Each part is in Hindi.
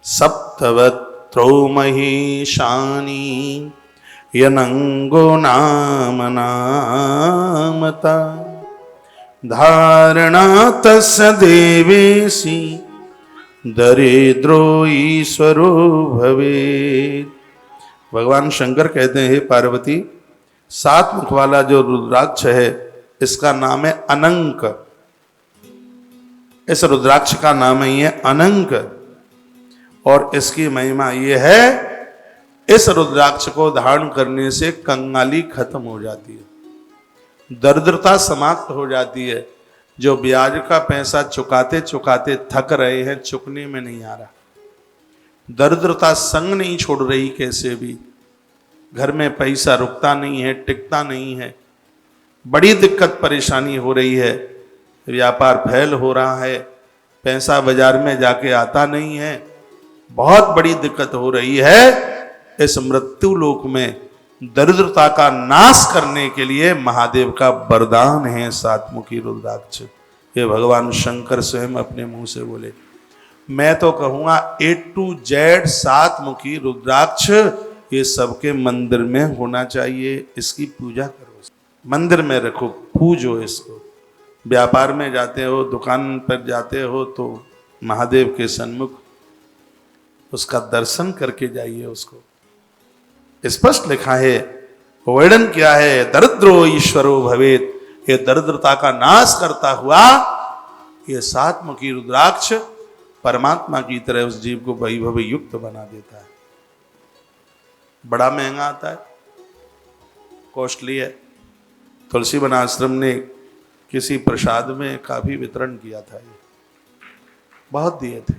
सप्तवक्त्रो महीशानी यनंगो नाम नामता धारणा तस्य देवेशी दरिद्रो ईश्वरो भवेत्। भगवान शंकर कहते हैं, हे पार्वती, 7 मुख वाला जो रुद्राक्ष है इसका नाम है अनंक। इस रुद्राक्ष का नाम ही है अनंक और इसकी महिमा यह है, इस रुद्राक्ष को धारण करने से कंगाली खत्म हो जाती है, दरिद्रता समाप्त हो जाती है। जो ब्याज का पैसा चुकाते चुकाते थक रहे हैं, चुकने में नहीं आ रहा, दरिद्रता संग नहीं छोड़ रही, कैसे भी घर में पैसा रुकता नहीं है, टिकता नहीं है, बड़ी दिक्कत परेशानी हो रही है, व्यापार फैल हो रहा है, पैसा बाजार में जाके आता नहीं है, बहुत बड़ी दिक्कत हो रही है। इस मृत्यु लोक में दरिद्रता का नाश करने के लिए महादेव का वरदान है 7 मुखी रुद्राक्ष। ये भगवान शंकर स्वयं अपने मुंह से बोले। मैं तो कहूंगा A to Z 7 मुखी रुद्राक्ष ये सबके मंदिर में होना चाहिए। इसकी पूजा करो, मंदिर में रखो, पूजो इसको। व्यापार में जाते हो, दुकान पर जाते हो तो महादेव के सन्मुख उसका दर्शन करके जाइए। उसको स्पष्ट लिखा है, वर्णन किया है, दरिद्रो ईश्वरो भवेत्। ये दरिद्रता का नाश करता हुआ ये 7 मुखी रुद्राक्ष परमात्मा की तरह उस जीव को वैभव युक्त बना देता है। बड़ा महंगा आता है, कॉस्टली है। तुलसी वन आश्रम ने किसी प्रसाद में काफी वितरण किया था, ये बहुत दिए थे।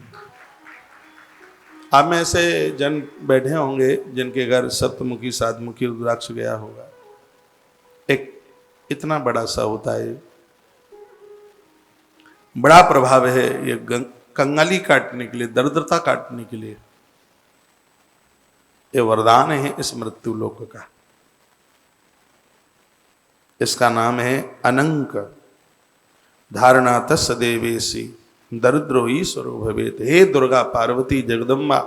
आप में से जन बैठे होंगे जिनके घर सप्तमुखी 7 मुखी रुद्राक्ष गया होगा। एक इतना बड़ा सा होता है, बड़ा प्रभाव है ये कंगाली काटने के लिए, दरिद्रता काटने के लिए। ये वरदान है इस मृत्यु लोक का। इसका नाम है अनंक। धारणा तस्य देवेशी दरिद्रो ईश्वरो भवेत्। हे दुर्गा, पार्वती, जगदम्बा,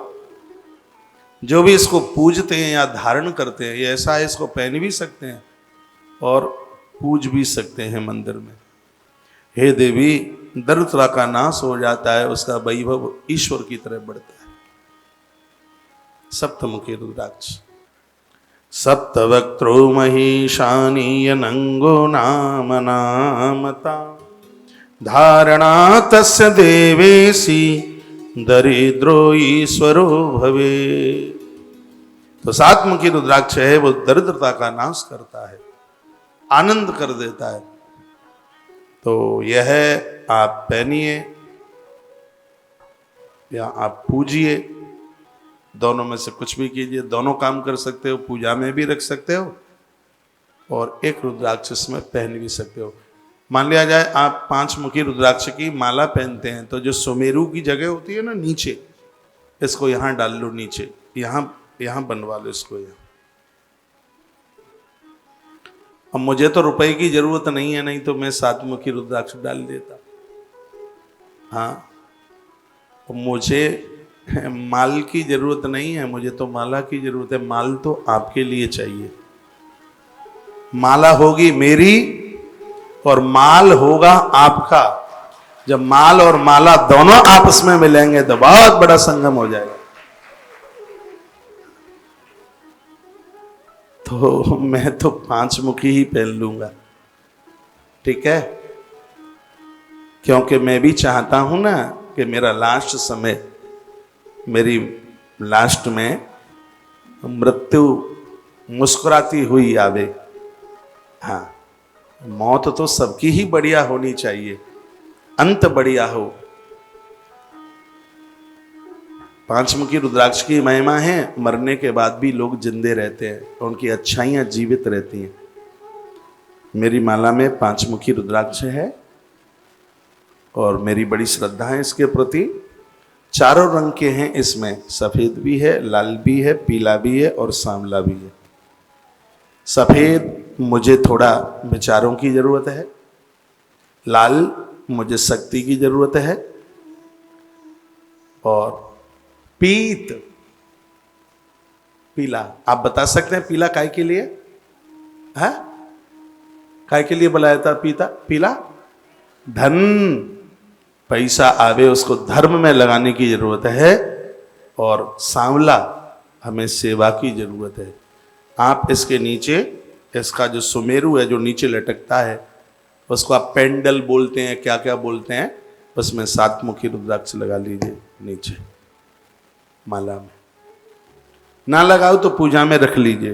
जो भी इसको पूजते हैं या धारण करते हैं, ये ऐसा है इसको पहन भी सकते हैं और पूज भी सकते हैं मंदिर में। हे देवी, दरिद्रता का नाश हो जाता है, उसका वैभव ईश्वर की तरह बढ़ता है। सप्तमुखी रुद्राक्ष। सप्तवक्त्रो महीशानी अनंगो नाम नामता धारणा तस्य देवेशी दरिद्रो ईश्वरो भवे। तो 7 मुखी रुद्राक्ष है, वो दरिद्रता का नाश करता है, आनंद कर देता है। तो यह आप पहनिए या आप पूजिए, दोनों में से कुछ भी कीजिए। दोनों काम कर सकते हो, पूजा में भी रख सकते हो और एक रुद्राक्ष इसमें पहन भी सकते हो। मान लिया जाए आप 5 मुखी रुद्राक्ष की माला पहनते हैं, तो जो सुमेरु की जगह होती है ना नीचे, इसको यहाँ डाल लो, नीचे यहाँ बनवा लो इसको यहाँ। अब मुझे तो रुपए की जरूरत नहीं है, नहीं तो मैं 7 मुखी रुद्राक्ष डाल देता। हाँ, मुझे माल की जरूरत नहीं है, मुझे तो माला की जरूरत है। माल तो आपके लिए चाहिए। माला होगी मेरी और माल होगा आपका। जब माल और माला दोनों आपस में मिलेंगे तो बहुत बड़ा संगम हो जाएगा। तो मैं तो 5 मुखी ही पहन लूंगा, ठीक है? क्योंकि मैं भी चाहता हूं ना कि मेरा लास्ट समय, मेरी लास्ट में मृत्यु मुस्कुराती हुई आवे। हाँ, मौत तो सबकी ही बढ़िया होनी चाहिए, अंत बढ़िया हो। 5 मुखी रुद्राक्ष की महिमा है, मरने के बाद भी लोग जिंदे रहते हैं, उनकी अच्छाइयां जीवित रहती हैं। मेरी माला में 5 मुखी रुद्राक्ष है और मेरी बड़ी श्रद्धा है इसके प्रति। चारों रंग के हैं इसमें, सफेद भी है, लाल भी है, पीला भी है और सांवला भी है। सफेद मुझे थोड़ा विचारों की जरूरत है, लाल मुझे शक्ति की जरूरत है और पीत, पीला। आप बता सकते हैं पीला काय के लिए है? काय के लिए बुलाया था पीता पीला? धन, पैसा आवे उसको धर्म में लगाने की जरूरत है, और सांवला हमें सेवा की जरूरत है। आप इसके नीचे, इसका जो सुमेरु है जो नीचे लटकता है, उसको आप पेंडल बोलते हैं, क्या क्या बोलते हैं, उसमें 7 मुखी रुद्राक्ष लगा लीजिए नीचे माला में। ना लगाओ तो पूजा में रख लीजिए।